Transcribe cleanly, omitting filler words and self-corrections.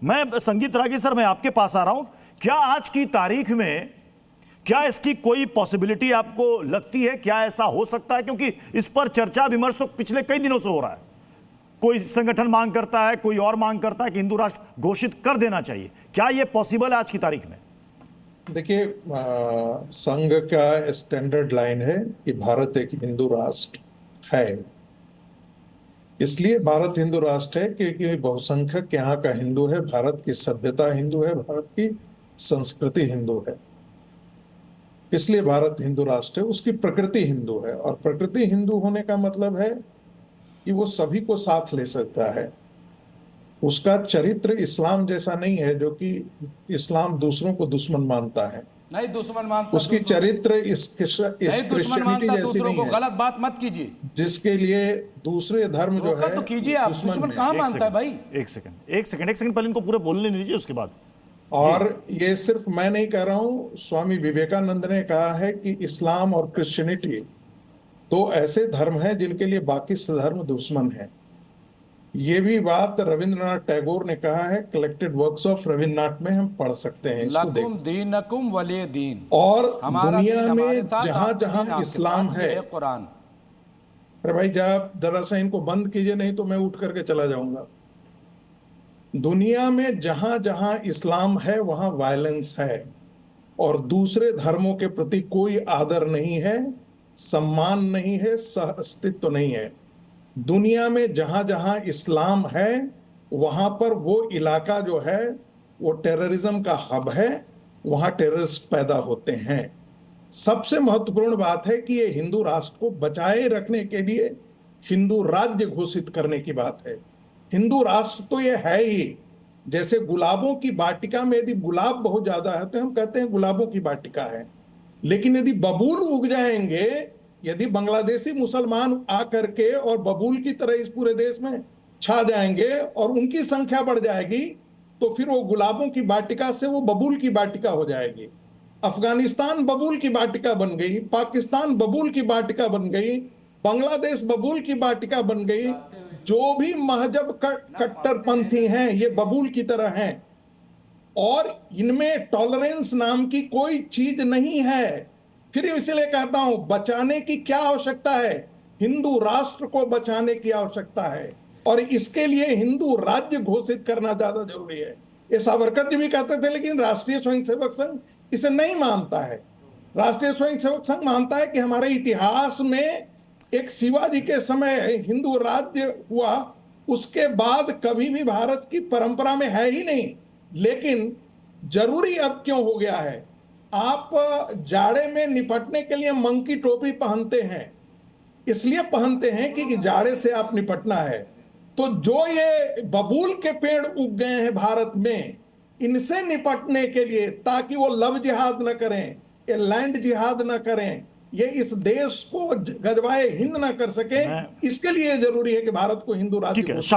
मैं संगीत रागी सर, मैं आपके पास आ रहा हूं। क्या आज की तारीख में क्या इसकी कोई पॉसिबिलिटी आपको लगती है? क्या ऐसा हो सकता है? क्योंकि इस पर चर्चा विमर्श तो पिछले कई दिनों से हो रहा है। कोई संगठन मांग करता है, कोई और मांग करता है कि हिंदू राष्ट्र घोषित कर देना चाहिए। क्या यह पॉसिबल है आज की तारीख में? देखिए, संघ का स्टैंडर्ड लाइन है कि भारत एक हिंदू राष्ट्र है। इसलिए भारत हिंदू राष्ट्र है क्योंकि बहुसंख्यक यहाँ का हिंदू है, भारत की सभ्यता हिंदू है, भारत की संस्कृति हिंदू है। इसलिए भारत हिंदू राष्ट्र है। उसकी प्रकृति हिंदू है, और प्रकृति हिंदू होने का मतलब है कि वो सभी को साथ ले सकता है। उसका चरित्र इस्लाम जैसा नहीं है, जो कि इस्लाम दूसरों को दुश्मन मानता है। नहीं दुश्मन मानता, उसकी चरित्र इस क्रिश्चियनिटी जैसी नहीं है। गलत बात मत कीजिए। जिसके लिए दूसरे धर्म जो है तो कीजिए, आप दुश्मन कहाँ मानता है भाई? एक सेकंड पहले इनको पूरे बोलने दीजिए, उसके बाद। और ये सिर्फ मैं नहीं कह रहा हूं, स्वामी विवेकानंद ने कहा है कि इस्लाम और क्रिश्चियनिटी दो ऐसे धर्म हैं जिनके लिए बाकी धर्म दुश्मन हैं। ये भी बात रविंद्रनाथ टैगोर ने कहा है, कलेक्टेड वर्क्स ऑफ रविन्द्रनाथ में हम पढ़ सकते हैं। लकुम दीनकुम वलिय दीन। और दुनिया में जहां जहां इस्लाम है, कुरान। अरे भाई जब जरा सा इनको बंद कीजिए, नहीं तो मैं उठ करके चला जाऊंगा। दुनिया में जहां जहां इस्लाम है वहां वायलेंस है, और दूसरे धर्मों के प्रति कोई आदर नहीं है, सम्मान नहीं है, सह अस्तित्व नहीं है। दुनिया में जहां जहां इस्लाम है वहां पर वो इलाका जो है वो टेररिज्म का हब है, वहां टेररिस्ट पैदा होते हैं। सबसे महत्वपूर्ण बात है कि ये हिंदू राष्ट्र को बचाए रखने के लिए हिंदू राज्य घोषित करने की बात है। हिंदू राष्ट्र तो ये है ही। जैसे गुलाबों की वाटिका में यदि गुलाब बहुत ज्यादा है तो हम कहते हैं गुलाबों की वाटिका है, लेकिन यदि बबूल उग जाएंगे, यदि बांग्लादेशी मुसलमान आकर के और बबूल की तरह इस पूरे देश में छा जाएंगे और उनकी संख्या बढ़ जाएगी, तो फिर वो गुलाबों की वाटिका से वो बबूल की वाटिका हो जाएगी। अफगानिस्तान बबूल की वाटिका बन गई, पाकिस्तान बबूल की वाटिका बन गई, बांग्लादेश बबूल की वाटिका बन गई। जो भी महजब कट्टरपंथी हैं ये बबूल की तरह हैं, और इनमें टॉलरेंस नाम की कोई चीज नहीं है। फिर इसलिए कहता हूं, बचाने की क्या आवश्यकता है? हिंदू राष्ट्र को बचाने की आवश्यकता है, और इसके लिए हिंदू राज्य घोषित करना ज्यादा जरूरी है। ये सावरकर जी भी कहते थे, लेकिन राष्ट्रीय स्वयंसेवक संघ इसे नहीं मानता है। राष्ट्रीय स्वयंसेवक संघ मानता है कि हमारे इतिहास में एक शिवाजी के समय हिंदू राज्य हुआ, उसके बाद कभी भी भारत की परंपरा में है ही नहीं। लेकिन जरूरी अब क्यों हो गया है? आप जाड़े में निपटने के लिए मंकी टोपी पहनते हैं, इसलिए पहनते हैं कि जाड़े से आप निपटना है। तो जो ये बबूल के पेड़ उग गए हैं भारत में, इनसे निपटने के लिए, ताकि वो लव जिहाद न करें, ये लैंड जिहाद न करें, ये इस देश को गजवाए हिंद न कर सके, इसके लिए जरूरी है कि भारत को हिंदू राज्य